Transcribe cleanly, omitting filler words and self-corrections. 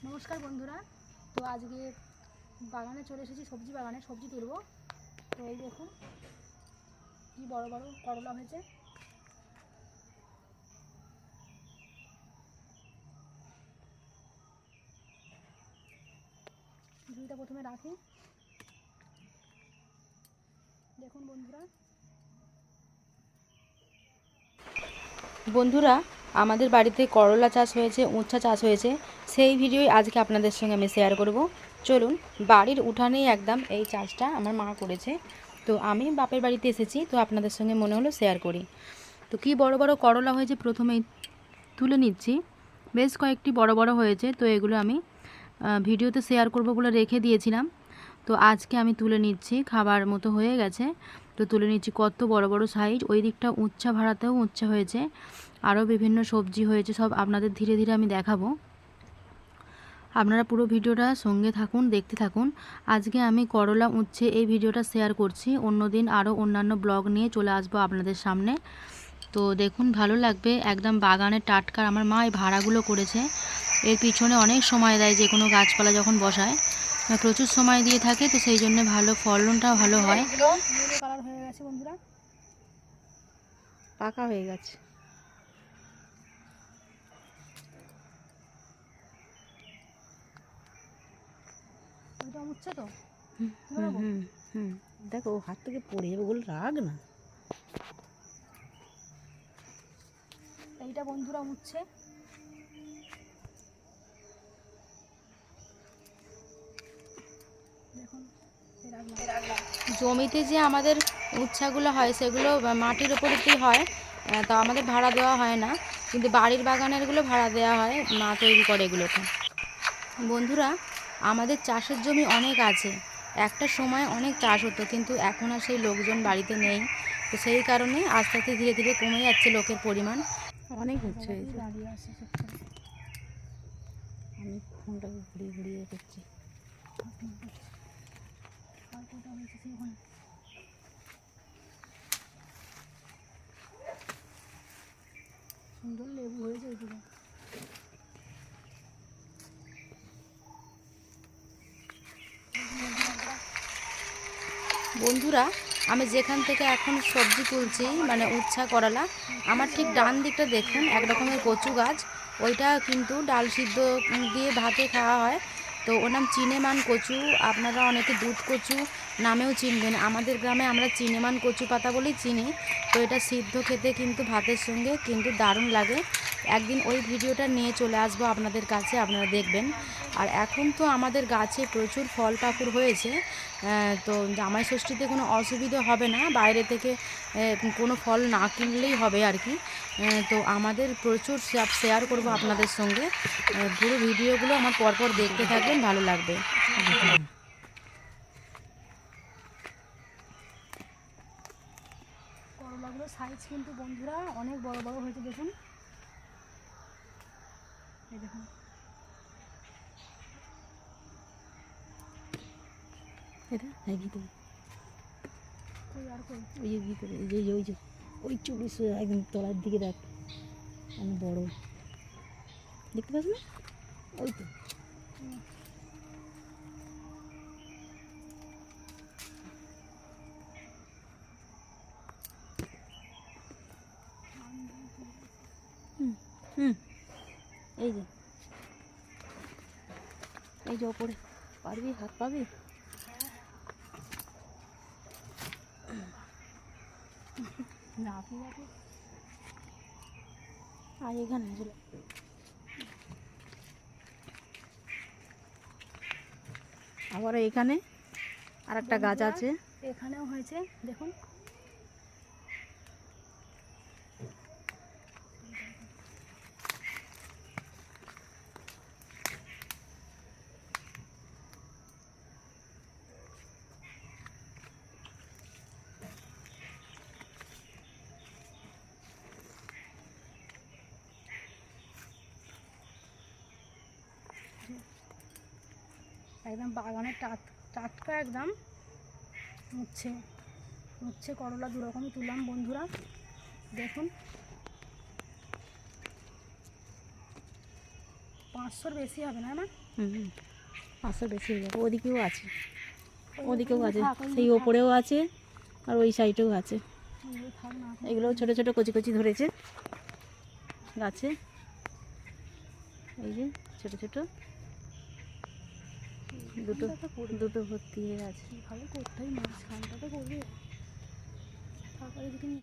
নমস্কার বন্ধুরা। তো আজকে বাগানে চলে এসেছি, সবজি বাগানে সবজি তুলব। তো এই দেখুন কি বড় বড় করলা হয়েছে। ঝুড়িটা প্রথমে রাখি। দেখুন বন্ধুরা, আমাদের বাড়িতে করলা চাষ হয়েছে, উচ্ছা চাষ হয়েছে, সেই ভিডিওই আজকে আপনাদের সঙ্গে আমি শেয়ার করব। চলুন, বাড়ির উঠানেই একদম এই চাষটা আমার মা করেছে। তো আমি বাপের বাড়িতে এসেছি, তো আপনাদের সঙ্গে মনে হলো শেয়ার করি। তো কি বড় বড় করলা হয়েছে প্রথমেই তুলে নিচ্ছি। বেশ কয়েকটি বড় বড় হয়েছে, তো এগুলো আমি ভিডিওতে শেয়ার করব বলে রেখে দিয়েছিলাম। তো আজকে আমি তুলে নিচ্ছি, খাবার মতো হয়ে গেছে। তো তুলে নিচ্ছি, কত বড় বড় সাইজ। ওই দিকটা উচ্ছা ভাড়াতেও উচ্ছা হয়েছে, আরও বিভিন্ন সবজি হয়েছে, সব আপনাদের ধীরে ধীরে আমি দেখাবো। আপনারা পুরো ভিডিওটা সঙ্গে থাকুন, দেখতে থাকুন। আজকে আমি করলা উচ্ছে এই ভিডিওটা শেয়ার করছি, অন্যদিন আরও অন্যান্য ব্লগ নিয়ে চলে আসবো আপনাদের সামনে। তো দেখুন, ভালো লাগবে, একদম বাগানের টাটকা। আমার মা এই ভাড়াগুলো করেছে, এর পিছনে অনেক সময় দেয়, যে কোনো গাছপালা যখন বসায় প্রচুর সময় দিয়ে থাকে, তো সেই জন্য ভালো ফলনটাও ভালো হয়। কালার হয়ে গেছে বন্ধুরা, পাকা হয়ে গেছে। ওইটা উঠছে তো। হুম হুম হুম, দেখো হাত থেকে পড়ে যাবে, ওগুলো রাগ না। এইটা বন্ধুরা উঠছে। দেখুন জমিতে যে আমাদের উচ্ছাগুলো হয় সেগুলো মাটির ওপরেতেই হয়, তা আমাদের ভাড়া দেওয়া হয় না, কিন্তু বাড়ির বাগানেরগুলো ভাড়া দেওয়া হয়, মা তৈরি করে এগুলোকে। বন্ধুরা, আমাদের চাষের জমি অনেক আছে, একটা সময় অনেক চাষ হতো, কিন্তু এখন আর সেই লোকজন বাড়িতে নেই। তো সেই কারণে আস্তে আস্তে ধীরে ধীরে কমে যাচ্ছে লোকের পরিমাণ। অনেক হচ্ছে হয়েছে। দাঁড়িয়ে আছে, আমি ফোনটাকে ঘুরিয়ে ঘুরিয়ে করছি। সুন্দর লেবু হয়েছে ওইদিকে। বন্ধুরা, আমি যেখান থেকে এখন সবজি তুলছি, মানে উচ্ছা করলা, আমার ঠিক ডান দিকটা দেখুন এক রকমের কচু গাছ। ওইটা কিন্তু ডাল সিদ্ধ দিয়ে ভাতে খাওয়া হয়। তো ওর নাম চিনেমান কচু, আপনারা অনেকে দুধ কচু নামেও চিনবেন। আমাদের গ্রামে আমরা চিনেমান কচু পাতা বলেই চিনি। তো এটা সিদ্ধ খেতে কিন্তু ভাতের সঙ্গে কিন্তু দারুণ লাগে। একদিন ওই ভিডিওটা নিয়ে চলে আসবো আপনাদের কাছে, আপনারা দেখবেন। আর এখন তো আমাদের গাছে প্রচুর ফল পাকুড় হয়েছে, তো জামাই ষষ্ঠীতে কোনো অসুবিধা হবে না, বাইরে থেকে কোনো ফল না কিনলেই হবে আর কি। তো আমাদের প্রচুর শেয়ার করব আপনাদের সঙ্গে, পুরো ভিডিওগুলো আমার পরপর দেখতে থাকবেন, ভালো লাগবে। করলাগুলো সাইজ কিন্তু বন্ধুরা অনেক বড় বড় হয়েছে, দেখুন। এই দেখুন, এটা হ্যাঁ, ভিতরে কই আর কই। ওই যে ভিতরে, ওই যে ওই চল্লিশ একদম তলার দিকে দেখ, অনেক বড়, দেখতে পাচ্ছ না? ওই তো। হুম হুম, এই যে এই যে ওপরে, পারবি, হাত পাবি। আর এখানে চলে, আবার এখানে আর একটা গাছ আছে। এখানেও হয়েছে, দেখুন। একদম বাগানের টাটকা একদম উচ্ছে করলা দু রকমই তুললাম বন্ধুরা, দেখুন। 500 বেশি হবে না? 500 বেশি হয়ে যাবে। ওদিকেও আছে, ওদিকেও ওইগুলো আছে, থাক, ওইগুলো সেই থাক। ওপরেও আছে আর ওই সাইডেও আছে। ওইগুলো থাক না এখন। এগুলোও ছোট ছোট কচি কচি ধরেছে গাছে, এই যে ছোট ছোট দুটো দুটো ভর্তি হয়ে আছে। ভালো করতে হয়, মাঝখানটা তো করবে। তারপরে যদি